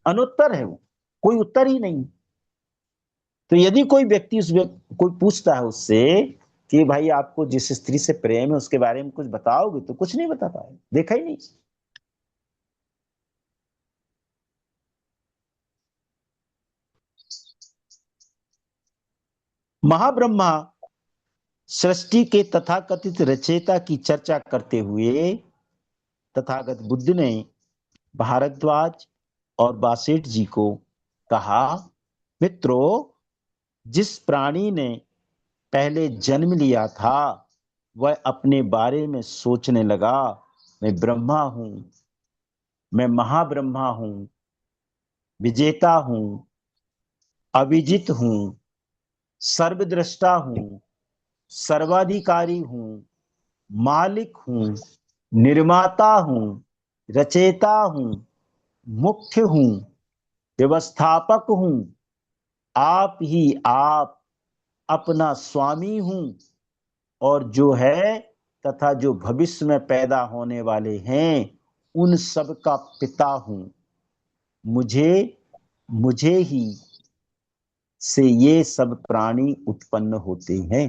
अनुत्तर है वो, कोई उत्तर ही नहीं। तो यदि कोई व्यक्ति कोई पूछता है उससे कि भाई आपको जिस स्त्री से प्रेम है उसके बारे में कुछ बताओगे, तो कुछ नहीं बता पाए, देखा ही नहीं। महाब्रह्मा सृष्टि के तथाकथित रचयिता की चर्चा करते हुए तथागत बुद्ध ने भारद्वाज और बासेठ जी को कहा, मित्रों, जिस प्राणी ने पहले जन्म लिया था वह अपने बारे में सोचने लगा, मैं ब्रह्मा हूं, मैं महाब्रह्मा हूं, विजेता हूं, अविजित हूं, सर्वद्रष्टा हूं, सर्वाधिकारी हूं, मालिक हूं, निर्माता हूं, रचयिता हूं, मुख्य हूं, व्यवस्थापक हूं, आप ही आप अपना स्वामी हूं, और जो है तथा जो भविष्य में पैदा होने वाले हैं उन सब का पिता हूं। मुझे मुझे ही से ये सब प्राणी उत्पन्न होते हैं।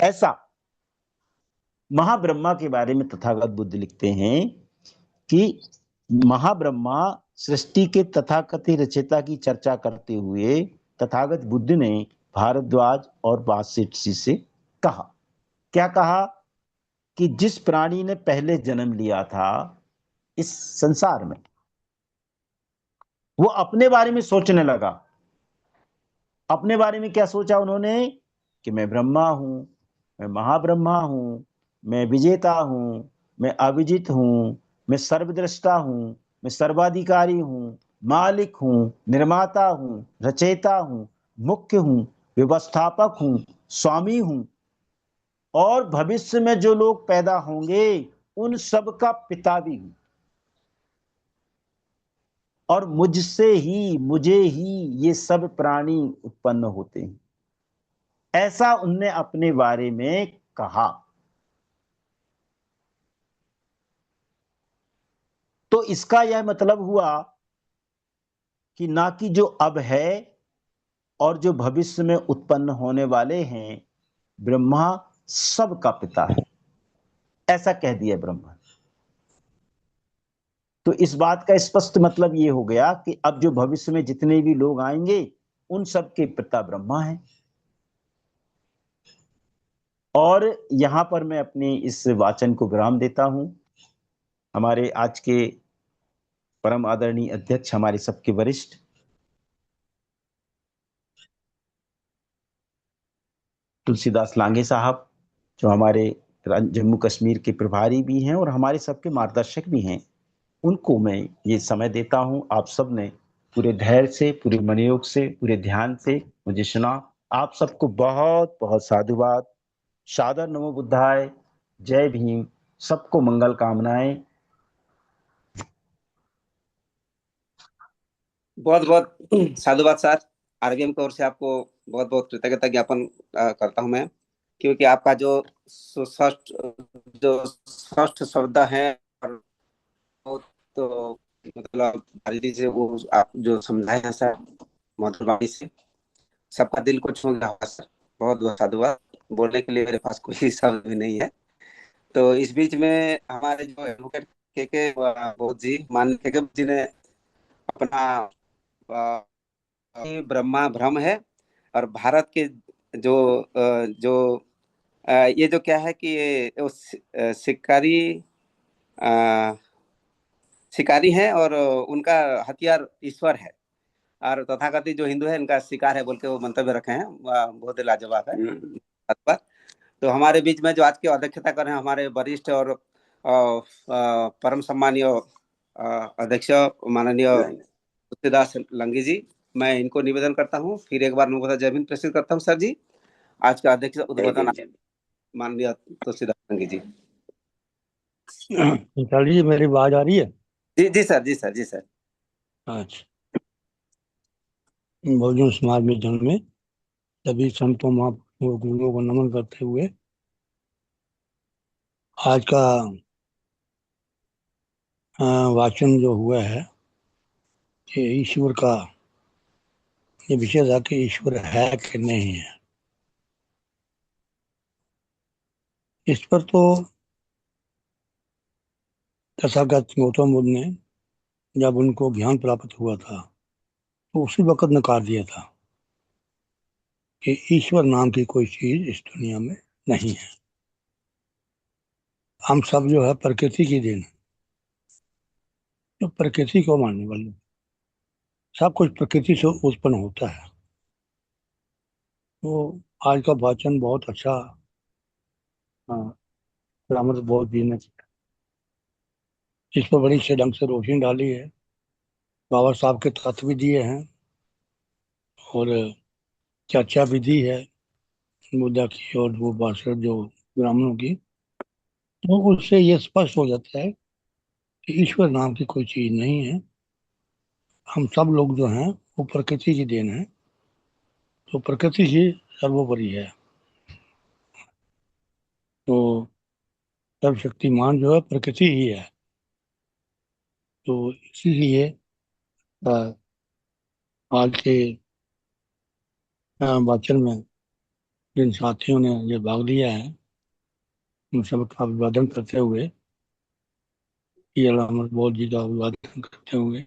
ऐसा महाब्रह्मा के बारे में तथागत बुद्ध लिखते हैं कि महाब्रह्मा सृष्टि के तथाकथित रचयिता की चर्चा करते हुए तथागत बुद्ध ने भारद्वाज और वासिष्ठ जी से कहा। क्या कहा? कि जिस प्राणी ने पहले जन्म लिया था इस संसार में, वो अपने बारे में सोचने लगा। अपने बारे में क्या सोचा उन्होंने? कि मैं ब्रह्मा हूं, मैं महाब्रह्मा हूं, मैं विजेता हूं, मैं अविजित हूं, मैं सर्वद्रष्टा हूं, मैं सर्वाधिकारी हूं, मालिक हूं, निर्माता हूं, रचयिता हूं, मुख्य हूं, व्यवस्थापक हूं, स्वामी हूं, और भविष्य में जो लोग पैदा होंगे उन सब का पिता भी हूं, और मुझे ही ये सब प्राणी उत्पन्न होते हैं। ऐसा उनने अपने बारे में कहा। तो इसका यह मतलब हुआ कि ना कि जो अब है और जो भविष्य में उत्पन्न होने वाले हैं, ब्रह्मा सबका पिता है, ऐसा कह दिया ब्रह्मा। तो इस बात का स्पष्ट मतलब ये हो गया कि अब जो भविष्य में जितने भी लोग आएंगे उन सब के पिता ब्रह्मा है। और यहां पर मैं अपने इस वाचन को विराम देता हूं। हमारे आज के परम आदरणीय अध्यक्ष, हमारे सबके वरिष्ठ तुलसीदास लांगे साहब, जो हमारे जम्मू कश्मीर के प्रभारी भी हैं और हमारे सबके मार्गदर्शक भी हैं, उनको मैं ये समय देता हूं। आप सब ने पूरे धैर्य से, पूरे मनोयोग से, पूरे ध्यान से मुझे सुना। आप सबको बहुत बहुत साधुवाद। सादर नमो बुद्धाय। जय भीम। सबको मंगल कामनाएं। बहुत बहुत साधुवाद सर। आरबीएम की ओर से आपको बहुत बहुत कृतज्ञता ज्ञापन करता हूं मैं, क्योंकि आपका जो सुस्पष्ट जो स्पष्ट शब्द है और तो मतलब बारीकी से वो आप जो समझाए हैं सर, मधुर वाणी से सबका दिल को छू गया होगा सर। बहुत बहुत साधुवाद। बोलने के लिए मेरे पास कोई शब्द भी नहीं है। तो इस बीच में हमारे जो एडवोकेट के बोध जी, माननीय के जी ने अपना ब्रह्मा भ्रम है और भारत के जो जो ये जो क्या है कि ये शिकारी शिकारी हैं और उनका हथियार ईश्वर है, और तथाकथित जो हिंदू है इनका शिकार है बोल के वो मंतव्य रखे हैं। बहुत ही लाजवाब है बात पर। तो हमारे बीच में जो आज की अध्यक्षता कर रहे हैं हमारे वरिष्ठ और परम सम्मानीय अध्यक्ष माननीय तुलसीदास लंगी जी, मैं इनको निवेदन करता हूँ। फिर एक बार नर्मदा जय हिंद प्रेषित करता हूँ सर जी। आज का अध्यक्ष उद्बोधन माननीय तुलसीदास लंगी जी। जी मेरी आवाज आ रही है? जी जी सर, जी सर, जी सर। अच्छा। बहुजन समाज में जन्म में सभी संतों महापुरुषों गुरुओं को नमन करते हुए आज का वाचन जो हुआ है कि ईश्वर का, ये विषय था कि ईश्वर है कि नहीं है। इस पर तो तथागत गौतम बुद्ध ने जब उनको ज्ञान प्राप्त हुआ था तो उसी वक्त नकार दिया था कि ईश्वर नाम की कोई चीज इस दुनिया में नहीं है। हम सब जो है प्रकृति की देन है, तो प्रकृति को मानने वाले, सब कुछ प्रकृति से उत्पन्न होता है। तो आज का वाचन बहुत अच्छा, हाँ, रामत बहुत जी ने इस पर बड़ी अच्छे ढंग से रोशनी डाली है। बाबा साहब के तत्व भी दिए हैं और चर्चा भी दी है बुद्धा की और वो भाषण जो ब्राह्मणों की। तो उससे ये स्पष्ट हो जाता है कि ईश्वर नाम की कोई चीज नहीं है। हम सब लोग जो हैं वो प्रकृति की देन है, तो प्रकृति ही सर्वोपरि है। तो सर्वशक्तिमान जो है प्रकृति ही है। तो इसीलिए अ, आज के वाचन में जिन साथियों ने ये भाग लिया है उन सबका अभिवादन करते हुए, ये अमर बोध जी का अभिवादन करते हुए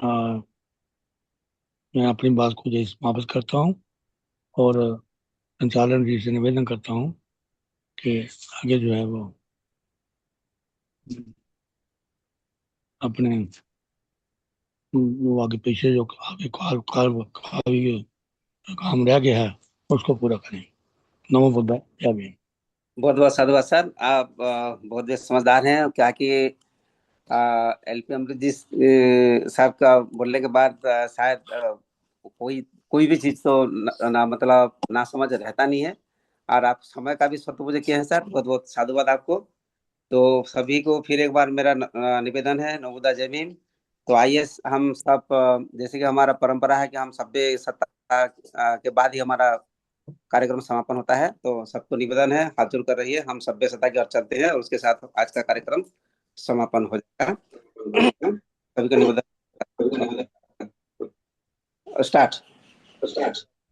अ, मैं अपनी बात को यही समाप्त करता हूँ और संचालन जी से निवेदन करता हूँ कि आगे जो है अपने वो आगे पीछे जो आगे काम रह गया है उसको पूरा करें। नमो बुद्धाय, जय भीम। बहुत बहुत साधुवाद सर। आप बहुत ही समझदार हैं। क्या कि एलपी अमृत जी साहब का बोलने के बाद शायद कोई कोई भी चीज तो मतलब ना समझ रहता नहीं है। और आप समय का भी सदुपयोग किए हैं सर, बहुत बहुत साधुवाद आपको। तो सभी को फिर एक बार मेरा निवेदन है, नवोदय जय भीम। तो आइए हम सब जैसे कि हमारा परंपरा है कि हम सभ्य सत्ता के बाद ही हमारा कार्यक्रम समापन होता है। तो सबको निवेदन है, हाथ जोड़ कर रहिए, हम सभ्य सत्ता की ओर चलते हैं और उसके साथ आज का कार्यक्रम समापन हो जाएगा। सभी का निवेदन, स्टार्ट।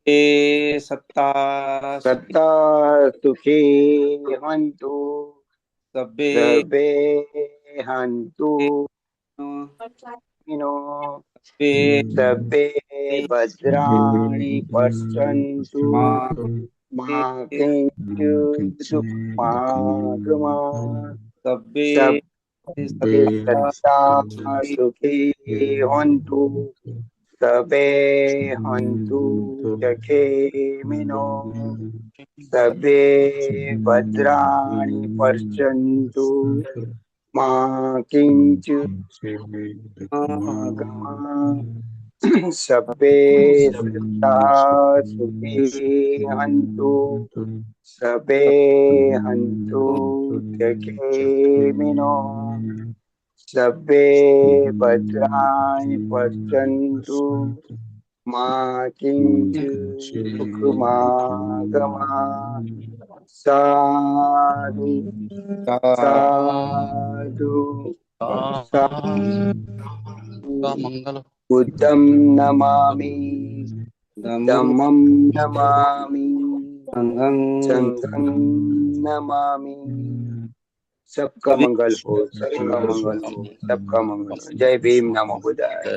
ए सत्ता सत्ता सुखी हन्तु सभ्य सर्वे हन्तु नो सर्वे भद्राणि पश्यन्तु मा किञ्चित् दुःखमागमात् सभ्य सर्वे सत्ता सुखी हन्तु सर्वे हन्तु सुखिनो सर्वे भद्राणि पश्यन्तु मा किञ्चित् सर्वे सत्ता सुखी हन्तु सर्वे हन्तु सुखिनो सर्वे भद्राणि पश्यन्तु मा किञ्चित् दुःखमागमात् साधु साधु मंगल बुद्धं नमामि धम्मं नमामि संघं नमामि। सबका मंगल हो, सबका मंगल हो, सबका मंगल हो। जय भीम, नमो बुद्धाय।